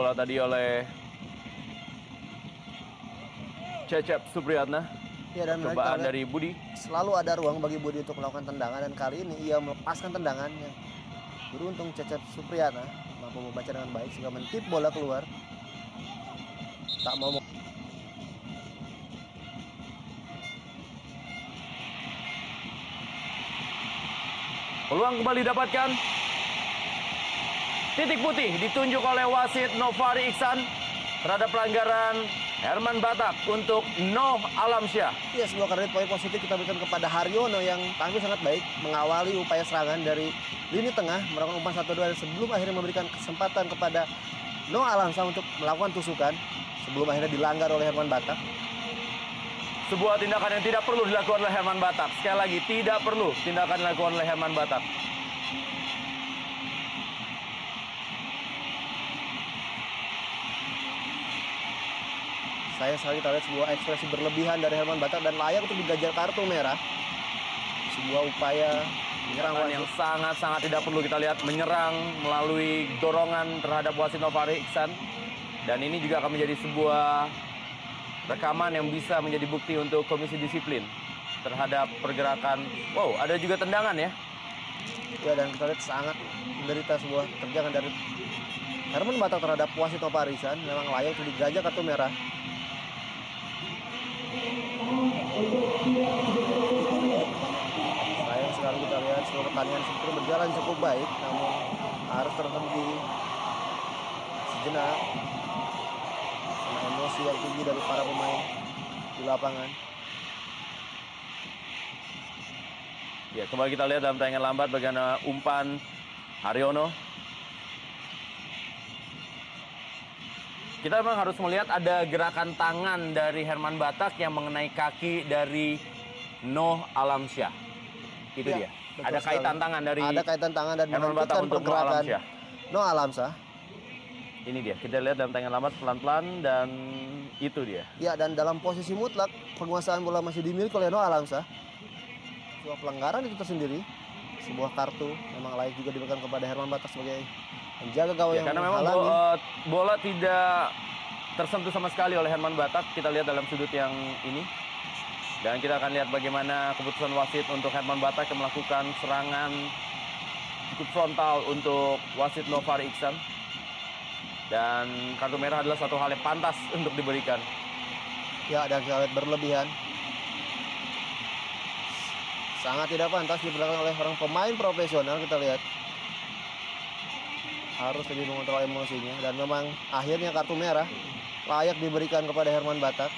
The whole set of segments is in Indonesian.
bola tadi oleh Cecep Supriyatna. Ya, dan cobaan dari Budi. Selalu ada ruang bagi Budi untuk melakukan tendangan, dan kali ini ia melepaskan tendangan yang beruntung Cecep Supriyatna mampu membaca dengan baik sehingga mentip bola keluar. Tak mau. Peluang kembali dapatkan. Titik putih ditunjuk oleh wasit Nofari Iksan terhadap pelanggaran Herman Batak untuk Noh Alamsyah. Ya, sebuah kredit poin positif kita berikan kepada Haryono yang tampil sangat baik mengawali upaya serangan dari lini tengah, melakukan umpan 1-2 sebelum akhirnya memberikan kesempatan kepada Noh Alamsyah untuk melakukan tusukan sebelum akhirnya dilanggar oleh Herman Batak. Sebuah tindakan yang tidak perlu dilakukan oleh Herman Batak. Sekali lagi, tidak perlu tindakan dilakukan oleh Herman Batak. Saya sekali kita lihat sebuah ekspresi berlebihan dari Herman Batak dan layak untuk diganjar kartu merah. Sebuah upaya menyerang yang sangat-sangat tidak perlu kita lihat, menyerang melalui dorongan terhadap wasit Nofari Iksan. Dan ini juga akan menjadi sebuah rekaman yang bisa menjadi bukti untuk komisi disiplin terhadap pergerakan. Wow, ada juga tendangan ya. Ya, dan kita lihat sangat menderita sebuah terjangan dari Herman Batak terhadap wasit Nofari Iksan. Memang layak untuk diganjar kartu merah. Sayang sekali kita lihat seluruh pertandingan sebetulnya berjalan cukup baik, namun harus terhenti sejenak karena emosi yang tinggi dari para pemain di lapangan. Ya, kembali kita lihat dalam tayangan lambat bagaimana umpan Haryono. Kita memang harus melihat ada gerakan tangan dari Herman Batak yang mengenai kaki dari Noh Alamsyah. Itu ya, dia. Ada kaitan tangan dari dan Herman Batak untuk Noh Alamsyah. Noh Alamsyah. Ini dia. Kita lihat dalam tayangan lambat pelan-pelan dan itu dia. Ya, dan dalam posisi mutlak penguasaan bola masih dimiliki oleh Noh Alamsyah. Sebuah pelanggaran itu tersendiri. Sebuah kartu memang layak juga diberikan kepada Herman Batak sebagai menjaga gawang yang karena memang bola tidak tersentuh sama sekali oleh Herman Batak. Kita lihat dalam sudut yang ini. Dan kita akan lihat bagaimana keputusan wasit untuk Herman Batak yang melakukan serangan cukup frontal untuk wasit Nofari Iksan. Dan kartu merah adalah satu hal yang pantas untuk diberikan. Ya, dan kita lihat berlebihan. Sangat tidak pantas diperlakukan oleh orang pemain profesional. Kita lihat harus lebih mengontrol emosinya, dan memang akhirnya kartu merah layak diberikan kepada Herman Batak.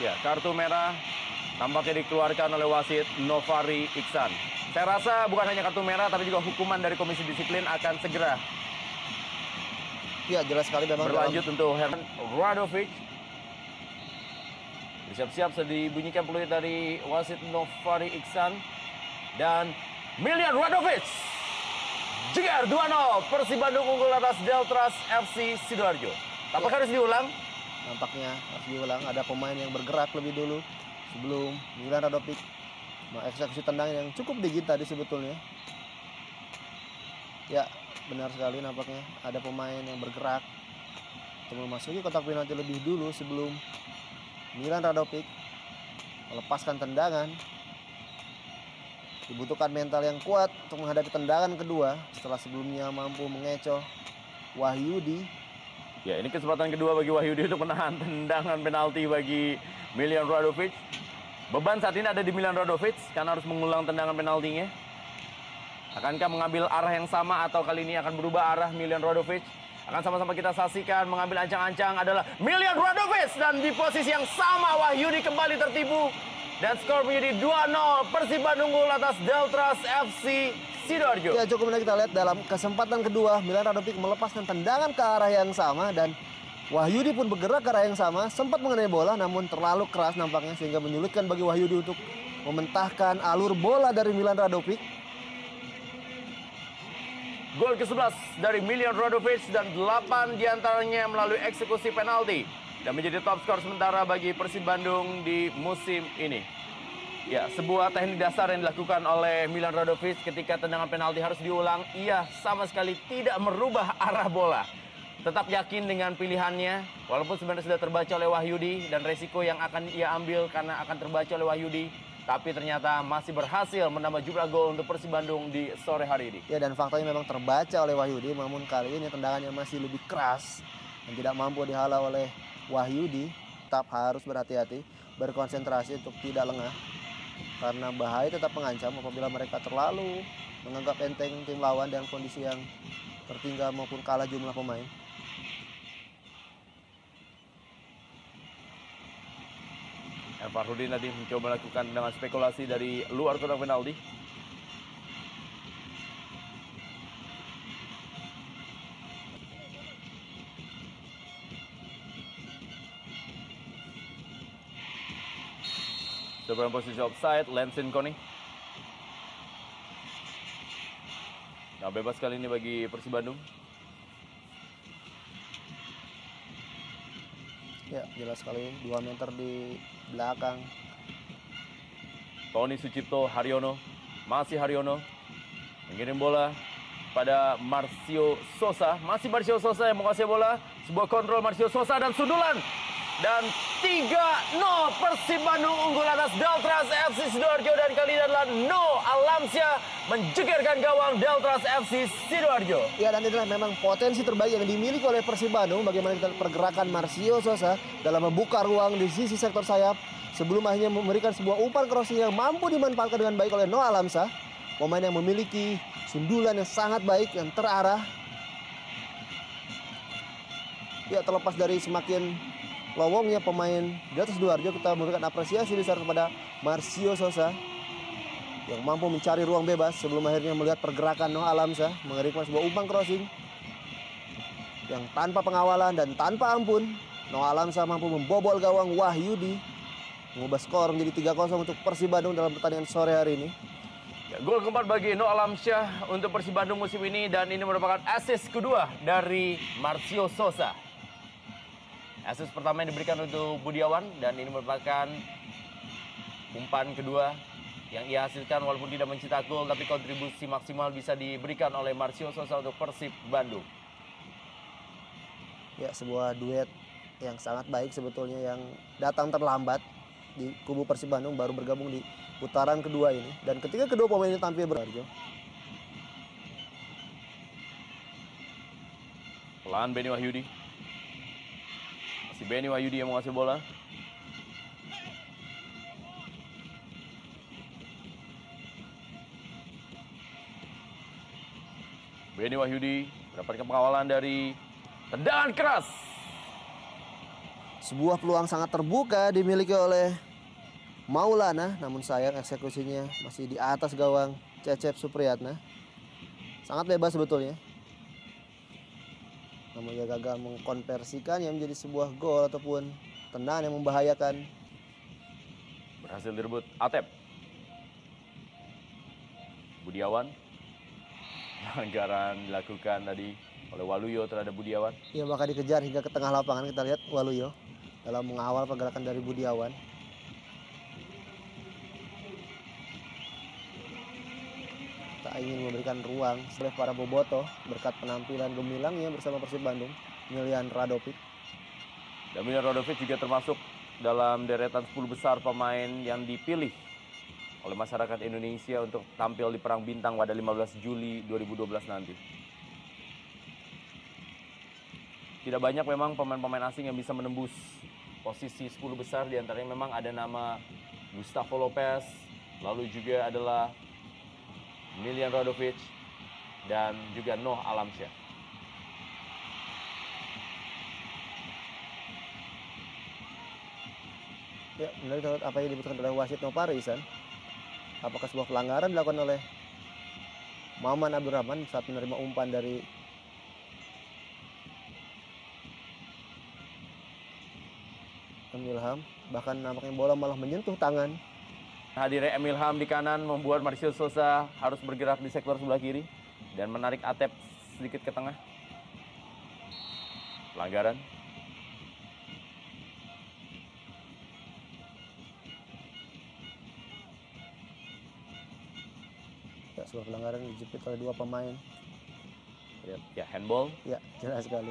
Ya, kartu merah tampaknya dikeluarkan oleh wasit Nofari Iksan. Saya rasa bukan hanya kartu merah tapi juga hukuman dari komisi disiplin akan segera Ya, jelas sekali memang berlanjut untuk Herman Radovic. Siap-siap dibunyikan peluit dari wasit Nofari Iksan. Dan Milian Radovic jeger 2-0. Persib Bandung unggul atas Deltras FC Sidoarjo. Apakah harus diulang? Nampaknya harus diulang. Ada pemain yang bergerak lebih dulu sebelum Milian Radovic mengeksekusi tendangan yang cukup dingin tadi sebetulnya. Ya, benar sekali, nampaknya ada pemain yang bergerak untuk memasuki kotak penalti lebih dulu sebelum Milian Radovic melepaskan tendangan. Dibutuhkan mental yang kuat untuk menghadapi tendangan kedua setelah sebelumnya mampu mengecoh Wahyudi. Ya, ini kesempatan kedua bagi Wahyudi untuk menahan tendangan penalti bagi Milian Radovic. Beban saat ini ada di Milian Radovic karena harus mengulang tendangan penaltinya. Akankah mengambil arah yang sama atau kali ini akan berubah arah Milian Radovic? Akan sama-sama kita saksikan. Mengambil ancang-ancang adalah Milian Radovic. Dan di posisi yang sama Wahyudi kembali tertipu. Dan skor menjadi 2-0. Persib Bandung unggul atas Deltras FC Sidoarjo. Ya, cukup menarik kita lihat dalam kesempatan kedua Milian Radovic melepaskan tendangan ke arah yang sama. Dan Wahyudi pun bergerak ke arah yang sama. Sempat mengenai bola namun terlalu keras nampaknya sehingga menyulitkan bagi Wahyudi untuk mementahkan alur bola dari Milian Radovic. Gol ke-11 dari Milian Radovic dan 8 diantaranya melalui eksekusi penalti. dan menjadi top skor sementara bagi Persib Bandung di musim ini. Ya, sebuah teknik dasar yang dilakukan oleh Milan Radovic ketika tendangan penalti harus diulang. Ia sama sekali tidak merubah arah bola. Tetap yakin dengan pilihannya, walaupun sebenarnya sudah terbaca oleh Wahyudi dan resiko yang akan ia ambil karena akan terbaca oleh Wahyudi. Tapi ternyata masih berhasil menambah jumlah gol untuk Persib Bandung di sore hari ini. Ya, dan faktanya memang terbaca oleh Wahyudi, namun kali ini tendangannya masih lebih keras dan tidak mampu dihalau oleh Wahyudi. Tetap harus berhati-hati, berkonsentrasi untuk tidak lengah. Karena bahaya tetap mengancam apabila mereka terlalu menganggap enteng tim lawan dalam kondisi yang tertinggal maupun kalah jumlah pemain. Farhudin tadi mencoba melakukan dengan spekulasi dari luar kotak penalti. Seberang posisi offside, Lensin Koni. Nah, bebas kali ini bagi Persib Bandung. Ya, jelas sekali 2 meter di belakang. Tony Sucipto, Haryono, masih Haryono. Mengirim bola pada Marcio Sosa. Masih Marcio Sosa yang menguasai bola. Sebuah kontrol Marcio Sosa dan sundulan. Dan 3-0 Persib Bandung unggul atas Deltras FC Sidoarjo, dan kali ini adalah No Alamsyah menjegerkan gawang Deltras FC Sidoarjo. Ya, dan itulah memang potensi terbaik yang dimiliki oleh Persib Bandung. Bagaimana kita pergerakan Marcio Sosa dalam membuka ruang di sisi sektor sayap sebelum akhirnya memberikan sebuah umpan crossing yang mampu dimanfaatkan dengan baik oleh No Alamsyah. Pemain yang memiliki sundulan yang sangat baik, yang terarah. Ya, terlepas dari semakin lowongnya pemain Deltras Sidoarjo, kita memberikan apresiasi besar kepada Marcio Sosa yang mampu mencari ruang bebas sebelum akhirnya melihat pergerakan No Alamsyah mengerikan sebuah umpan crossing yang tanpa pengawalan dan tanpa ampun. No Alamsyah mampu membobol gawang Wahyudi, mengubah skor menjadi 3-0 untuk Persib Bandung dalam pertandingan sore hari ini. Ya, gol keempat bagi No Alamsyah untuk Persib Bandung musim ini, dan ini merupakan assist kedua dari Marcio Sosa. Assist pertama yang diberikan untuk Budiawan, dan ini merupakan umpan kedua yang ia hasilkan walaupun tidak mencetak gol, tapi kontribusi maksimal bisa diberikan oleh Marcio Sosa untuk Persib Bandung. Ya, sebuah duet yang sangat baik sebetulnya yang datang terlambat di kubu Persib Bandung, baru bergabung di putaran kedua ini. Dan ketika kedua pemain ini tampil berharga. Pelan Benny Wahyudi. Masih Benny Wahyudi yang menguasai bola. Benny Wahyudi mendapatkan pengawalan dari tendangan keras. Sebuah peluang sangat terbuka dimiliki oleh Maulana, namun sayang eksekusinya masih di atas gawang Cecep Supriyatna. Sangat bebas sebetulnya, namun ia gagal mengkonversikannya menjadi sebuah gol ataupun tendangan yang membahayakan. Berhasil direbut Atep. Budiawan. Pelanggaran dilakukan tadi oleh Waluyo terhadap Budiawan. Ia bakal dikejar hingga ke tengah lapangan. Kita lihat Waluyo dalam mengawal pergerakan dari Budiawan. Tak ingin memberikan ruang oleh para bobotoh berkat penampilan gemilangnya bersama Persib Bandung, Milian Radovic. Dan Milian Radovic juga termasuk dalam deretan 10 besar pemain yang dipilih oleh masyarakat Indonesia untuk tampil di Perang Bintang pada 15 Juli 2012 nanti. Tidak banyak memang pemain-pemain asing yang bisa menembus posisi 10 besar, di antaranya memang ada nama Gustavo Lopez, lalu juga adalah Milian Radovic, dan juga Noh Alamsyah. Ya, menarik apa yang dibutuhkan oleh wasit Noparisan. Apakah sebuah pelanggaran dilakukan oleh Maman Abdurrahman saat menerima umpan dari Emilham? Bahkan nampaknya bola malah menyentuh tangan. Hadirnya Emilham di kanan membuat Marcio Sosa harus bergerak di sektor sebelah kiri dan menarik Atep sedikit ke tengah. Pelanggaran. Ya, sebuah pelanggaran dijepit oleh dua pemain. Lihat, ya handball. Ya, jelas sekali.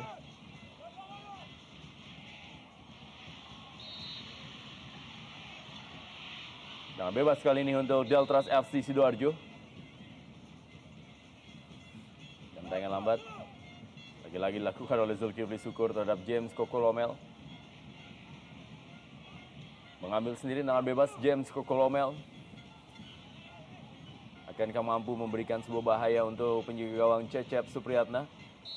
Jangan bebas kali ini untuk Deltras FC Sidoarjo. Jam tangan lambat. Lagi-lagi dilakukan oleh Zulkifli Syukur terhadap James Kokolomel. Mengambil sendiri dengan bebas James Kokolomel. Akankah mampu memberikan sebuah bahaya untuk penjaga gawang Cecep Supriyatna?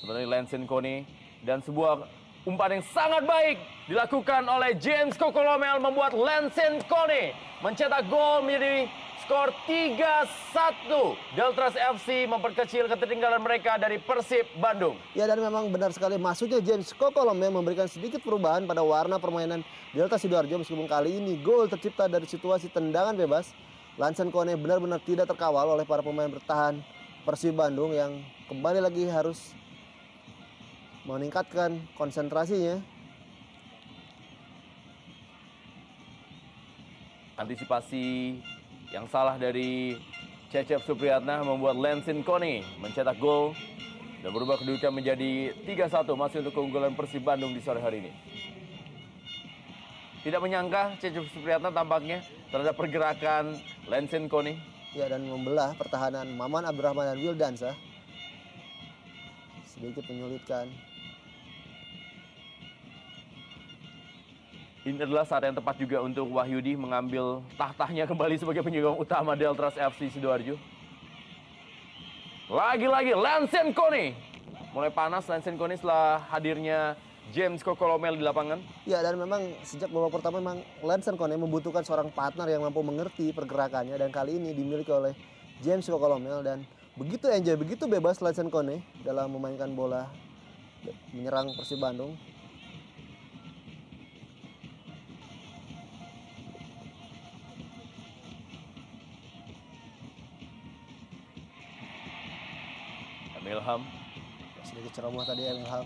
Sebenarnya Lensen Kone dan sebuah umpan yang sangat baik dilakukan oleh James Kokolomel membuat Lensen Kone mencetak gol menjadi skor 3-1. Deltras FC memperkecil ketertinggalan mereka dari Persib Bandung. Ya, dan memang benar sekali masuknya James Kokolomel memberikan sedikit perubahan pada warna permainan Delta Sidoarjo meskipun kali ini gol tercipta dari situasi tendangan bebas. Lensen Kone benar-benar tidak terkawal oleh para pemain bertahan Persib Bandung yang kembali lagi harus meningkatkan konsentrasinya. Antisipasi yang salah dari Cecep Supriyatna membuat Lensen Kone mencetak gol dan berubah kedudukan menjadi 3-1 masih untuk keunggulan Persib Bandung di sore hari ini. Tidak menyangka Cecep Supriyatna tampaknya terhadap pergerakan Lensen Kone. Ya, dan membelah pertahanan Maman Abdurrahman dan Wildansa. Sedikit menyulitkan. Ini adalah saat yang tepat juga untuk Wahyudi mengambil tahtanya kembali sebagai penyokong utama Deltras FC Sidoarjo. Lagi-lagi Lensen Kone. Mulai panas Lensen Kone setelah hadirnya James Kokolomel di lapangan. Ya, dan memang sejak babak pertama memang Lensen Kone membutuhkan seorang partner yang mampu mengerti pergerakannya, dan kali ini dimiliki oleh James Kokolomel, dan begitu enjoy, begitu bebas Lensen Kone dalam memainkan bola menyerang Persib Bandung. Ilham. Sedikit ceroboh tadi Ilham.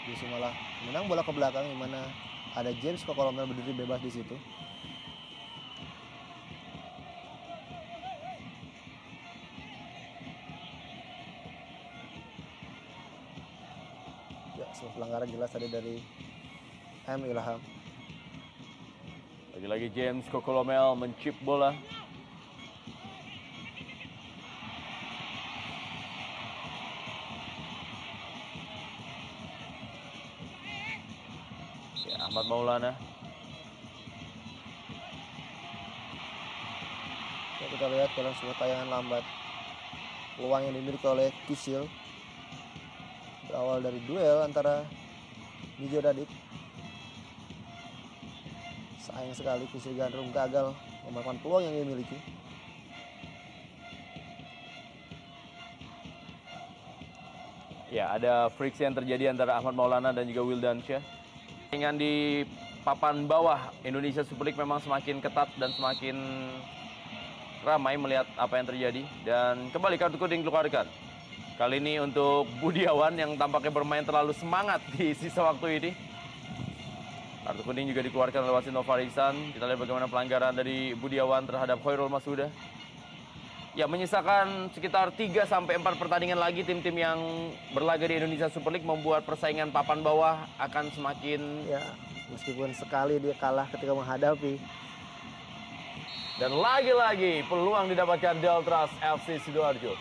Justru malah menang bola ke belakang di mana ada James Kokolomel berdiri bebas di situ. Ya, sebuah pelanggaran jelas tadi dari M. Ilham. Lagi-lagi James Kokolomel mencip bola. Ahmad Maulana. Ya, kita lihat dalam sebuah tayangan lambat peluang yang dimiliki oleh Kisil berawal dari duel antara Mijo Dadik. Sayang sekali Kisil Gandrung gagal memakan peluang yang dimiliki. Ya, ada friksi yang terjadi antara Ahmad Maulana dan juga Wildansyah. Pertandingan di papan bawah Indonesia Super League memang semakin ketat dan semakin ramai melihat apa yang terjadi. Dan kembali kartu kuning dikeluarkan. Kali ini untuk Budiawan yang tampaknya bermain terlalu semangat di sisa waktu ini. Kartu kuning juga dikeluarkan oleh wasit Nova Iksan. Kita lihat bagaimana pelanggaran dari Budiawan terhadap Khairul Masuda. Ya, menyisakan sekitar 3-4 pertandingan lagi tim-tim yang berlaga di Indonesia Super League membuat persaingan papan bawah akan semakin... Ya, meskipun sekali dia kalah ketika menghadapi. Dan lagi-lagi peluang didapatkan Deltras FC Sidoarjo.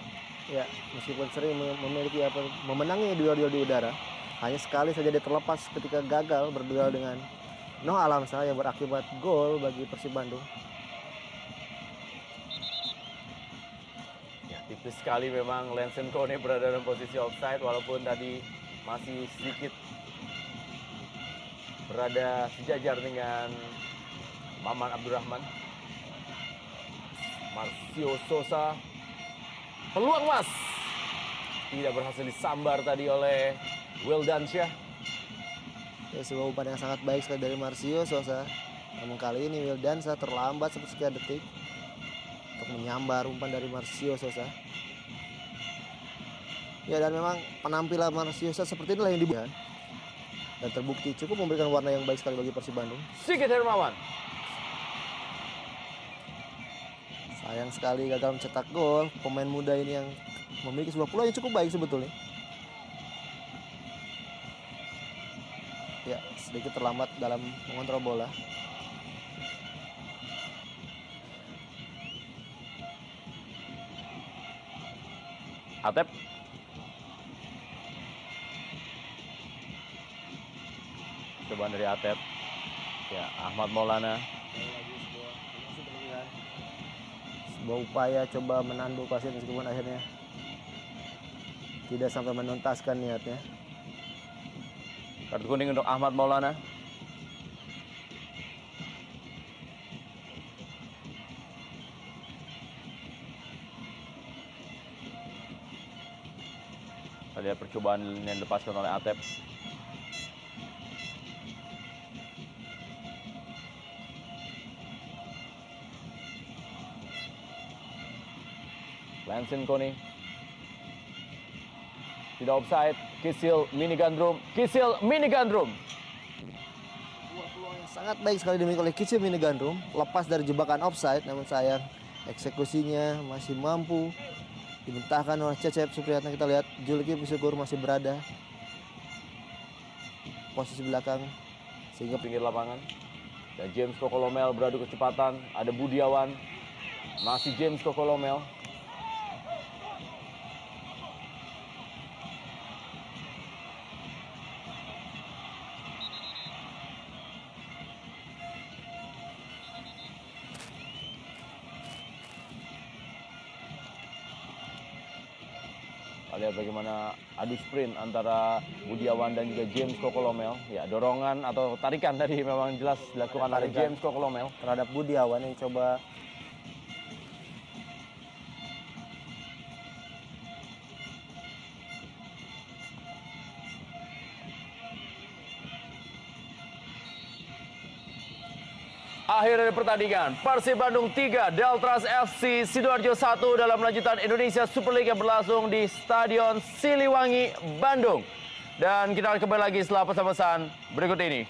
Ya, meskipun sering memiliki memenangi duel-duel di udara, hanya sekali saja dia terlepas ketika gagal berduel dengan Noh Alamsa yang berakibat gol bagi Persib Bandung. Tipis sekali memang Lensen Kone berada dalam posisi offside walaupun tadi masih sedikit berada sejajar dengan Maman Abdurrahman. Marcio Sosa. Peluang mas. Tidak berhasil disambar tadi oleh Wildansyah. Ya, sebuah umpan yang sangat baik sekali dari Marcio Sosa. Namun kali ini Wildansyah terlambat sekian detik untuk menyambar umpan dari Marcio Sosa. Ya, dan memang penampilan Marcio Sosa seperti inilah yang dibutuhkan. Dan terbukti cukup memberikan warna yang baik sekali bagi Persib Bandung. Sigit Hermawan. Sayang sekali gagal mencetak gol. Pemain muda ini yang memiliki sebuah peluang yang cukup baik sebetulnya. Ya, sedikit terlambat dalam mengontrol bola. Atep. Cobaan dari Atep. Ya, Ahmad Maulana. Sebuah upaya coba menandu wasit meskipun akhirnya tidak sampai menuntaskan niatnya. Kartu kuning untuk Ahmad Maulana. Kita lihat percobaan yang dilepaskan oleh Atep. Lansin Koni. Tidak offside. Kisil mini gandrum. Kisil mini gandrum. Dua peluang yang sangat baik sekali dimiliki oleh Kicil Minigandrum. Lepas dari jebakan offside, namun sayang eksekusinya masih mampu dibentahkan oleh Cecep Supriyatna. Kita lihat Julki Pisugur masih berada posisi belakang Sehingga pinggir lapangan. Dan James Kokolomel beradu kecepatan. Ada Budiawan. Masih James Kokolomel. Lihat bagaimana adu sprint antara Budiawan dan juga James Kokolomel. Ya, dorongan atau tarikan tadi memang jelas dilakukan oleh James Kokolomel terhadap Budiawan yang coba Akhir dari pertandingan, Persib Bandung 3, Deltras FC Sidoarjo 1 dalam lanjutan Indonesia Super League yang berlangsung di Stadion Siliwangi, Bandung. Dan kita akan kembali lagi setelah pesan-pesan berikut ini.